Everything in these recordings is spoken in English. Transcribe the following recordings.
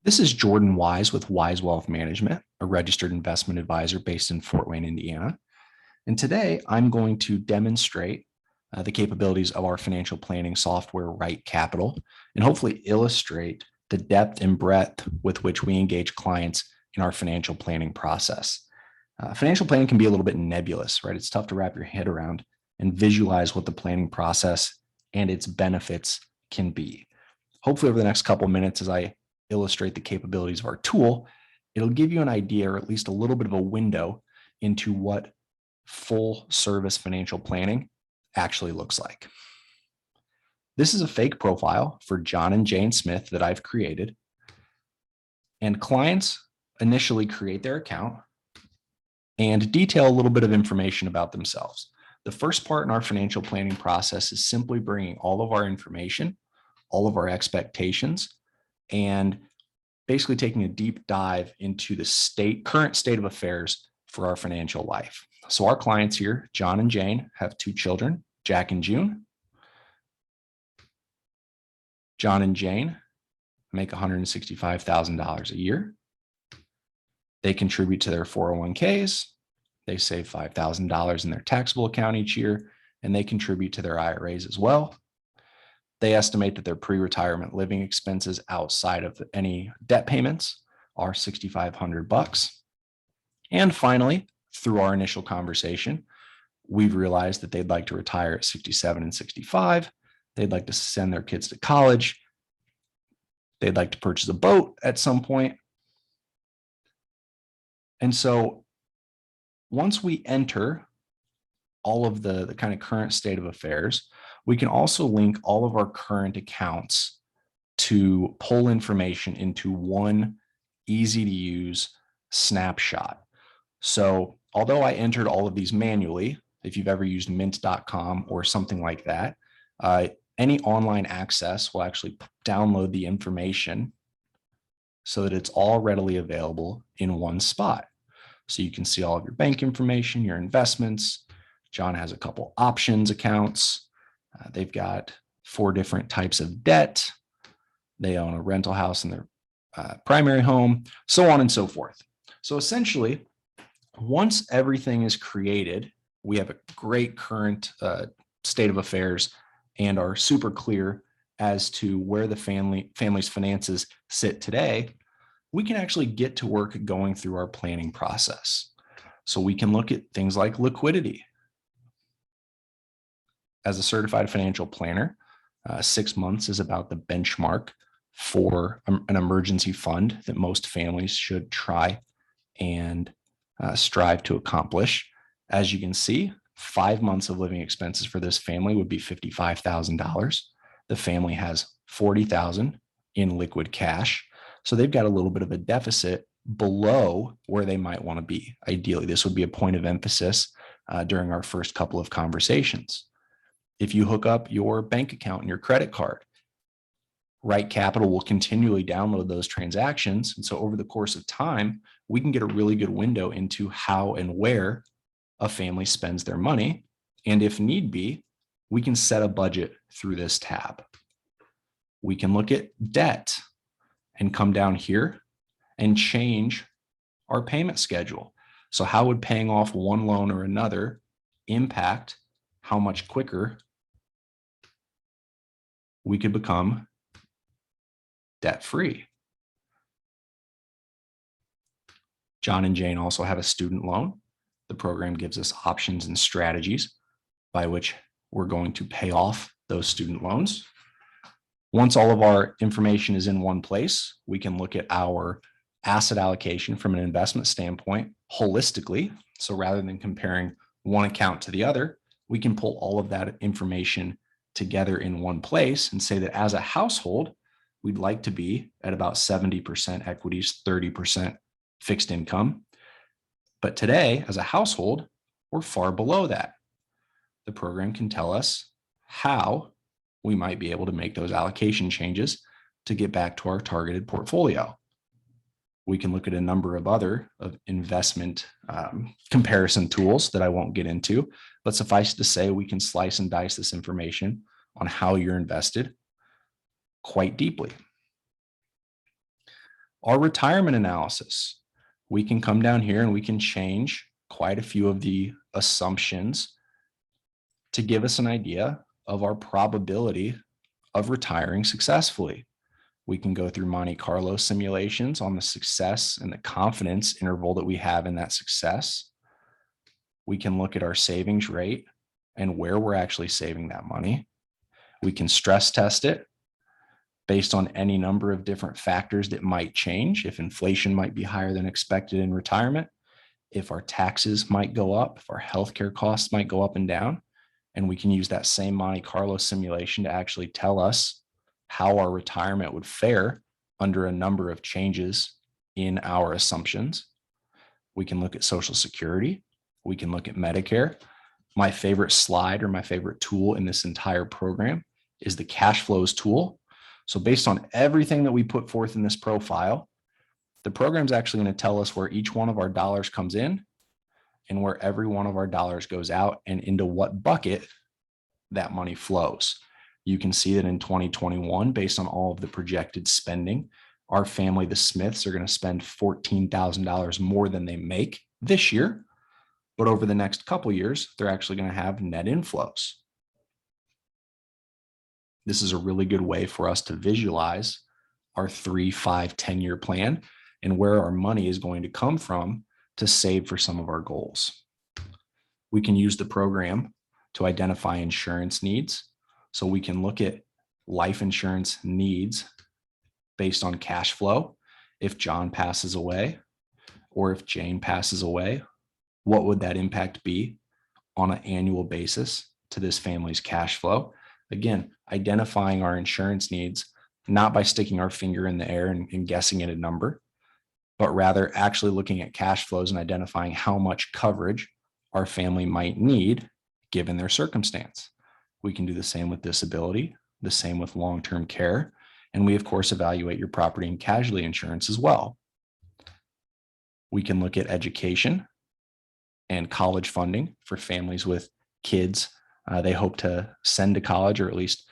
This is Jordan Wise with Wise Wealth Management, a registered investment advisor based in Fort Wayne, Indiana. And today I'm going to demonstrate the capabilities of our financial planning software, RightCapital, and hopefully illustrate the depth and breadth with which we engage clients in our financial planning process. Financial planning can be a little bit nebulous, right? It's tough to wrap your head around and visualize what the planning process and its benefits can be. Hopefully, over the next couple of minutes, as I illustrate the capabilities of our tool, it'll give you an idea or at least a little bit of a window into what full service financial planning actually looks like. This is a fake profile for John and Jane Smith that I've created. And clients initially create their account and detail a little bit of information about themselves. The first part in our financial planning process is simply bringing all of our information, all of our expectations, and basically taking a deep dive into the current state of affairs for our financial life. So our clients here, John and Jane, have 2 children, Jack and June. John and Jane make $165,000 a year. They contribute to their 401ks. They save $5,000 in their taxable account each year, and they contribute to their IRAs as well. They estimate that their pre-retirement living expenses outside of any debt payments are $6,500. And finally, through our initial conversation, we've realized that they'd like to retire at 67 and 65. They'd like to send their kids to college. They'd like to purchase a boat at some point. And so once we enter all of the kind of current state of affairs, we can also link all of our current accounts to pull information into one easy to use snapshot. So although I entered all of these manually, if you've ever used mint.com or something like that, any online access will actually download the information so that it's all readily available in one spot. So you can see all of your bank information, your investments. John has a couple options accounts. They've got 4 different types of debt. They own a rental house in their primary home, so on and so forth. So essentially, once everything is created, we have a great current state of affairs and are super clear as to where the family's finances sit today. We can actually get to work going through our planning process. So we can look at things like liquidity. As a certified financial planner, 6 months is about the benchmark for an emergency fund that most families should try and strive to accomplish. As you can see, 5 months of living expenses for this family would be $55,000. The family has $40,000 in liquid cash. So they've got a little bit of a deficit below where they might want to be. Ideally, this would be a point of emphasis during our first couple of conversations. If you hook up your bank account and your credit card, RightCapital will continually download those transactions. And so over the course of time, we can get a really good window into how and where a family spends their money. And if need be, we can set a budget through this tab. We can look at debt and come down here and change our payment schedule. So how would paying off one loan or another impact how much quicker we could become debt-free? John and Jane also have a student loan. The program gives us options and strategies by which we're going to pay off those student loans. Once all of our information is in one place, we can look at our asset allocation from an investment standpoint holistically. So rather than comparing one account to the other, we can pull all of that information together in one place and say that as a household, we'd like to be at about 70% equities, 30% fixed income. But today, as a household, we're far below that. The program can tell us how we might be able to make those allocation changes to get back to our targeted portfolio. We can look at a number of other investment comparison tools that I won't get into, but suffice to say, we can slice and dice this information on how you're invested quite deeply. Our retirement analysis. We can come down here and we can change quite a few of the assumptions to give us an idea of our probability of retiring successfully. We can go through Monte Carlo simulations on the success and the confidence interval that we have in that success. We can look at our savings rate and where we're actually saving that money. We can stress test it based on any number of different factors that might change. If inflation might be higher than expected in retirement, if our taxes might go up, if our healthcare costs might go up and down, and we can use that same Monte Carlo simulation to actually tell us how our retirement would fare under a number of changes in our assumptions. We can look at Social Security. We can look at Medicare. My favorite slide or my favorite tool in this entire program is the cash flows tool. So based on everything that we put forth in this profile, the program is actually going to tell us where each one of our dollars comes in and where every one of our dollars goes out and into what bucket that money flows. You can see that in 2021, based on all of the projected spending, our family, the Smiths, are going to spend $14,000 more than they make this year. But over the next couple of years, they're actually going to have net inflows. This is a really good way for us to visualize our 3, 5, 10-year plan and where our money is going to come from to save for some of our goals. We can use the program to identify insurance needs. So we can look at life insurance needs based on cash flow. If John passes away or if Jane passes away, what would that impact be on an annual basis to this family's cash flow? Again, identifying our insurance needs, not by sticking our finger in the air and guessing at a number, but rather actually looking at cash flows and identifying how much coverage our family might need given their circumstance. We can do the same with disability, the same with long-term care, and we, of course, evaluate your property and casualty insurance as well. We can look at education and college funding for families with kids they hope to send to college, or at least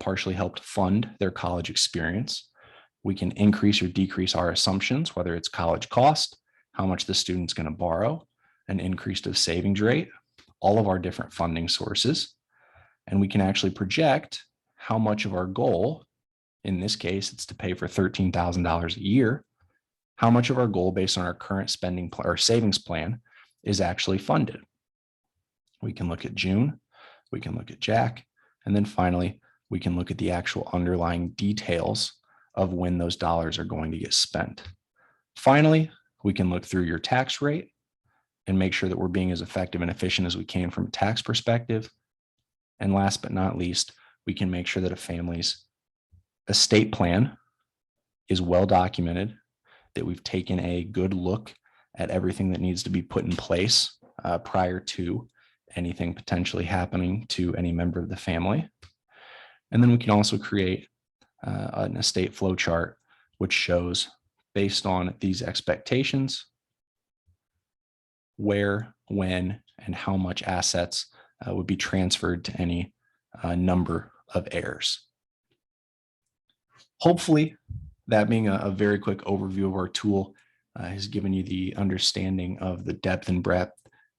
partially help to fund their college experience. We can increase or decrease our assumptions, whether it's college cost, how much the student's going to borrow, an increased of savings rate, all of our different funding sources. And we can actually project how much of our goal, in this case, it's to pay for $13,000 a year, how much of our goal based on our current spending or savings plan is actually funded. We can look at June, we can look at Jack, and then finally, we can look at the actual underlying details of when those dollars are going to get spent. Finally, we can look through your tax rate and make sure that we're being as effective and efficient as we can from a tax perspective. And last but not least, we can make sure that a family's estate plan is well documented, that we've taken a good look at everything that needs to be put in place prior to anything potentially happening to any member of the family. And then we can also create an estate flow chart, which shows, based on these expectations, where, when, and how much assets would be transferred to any number of heirs. Hopefully, that being a very quick overview of our tool has given you the understanding of the depth and breadth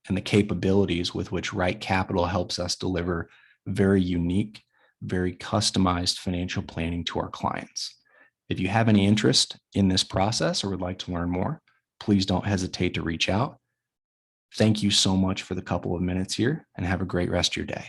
and the capabilities with which RightCapital helps us deliver very unique, very customized financial planning to our clients. If you have any interest in this process or would like to learn more, please don't hesitate to reach out. Thank you so much for the couple of minutes here, and have a great rest of your day.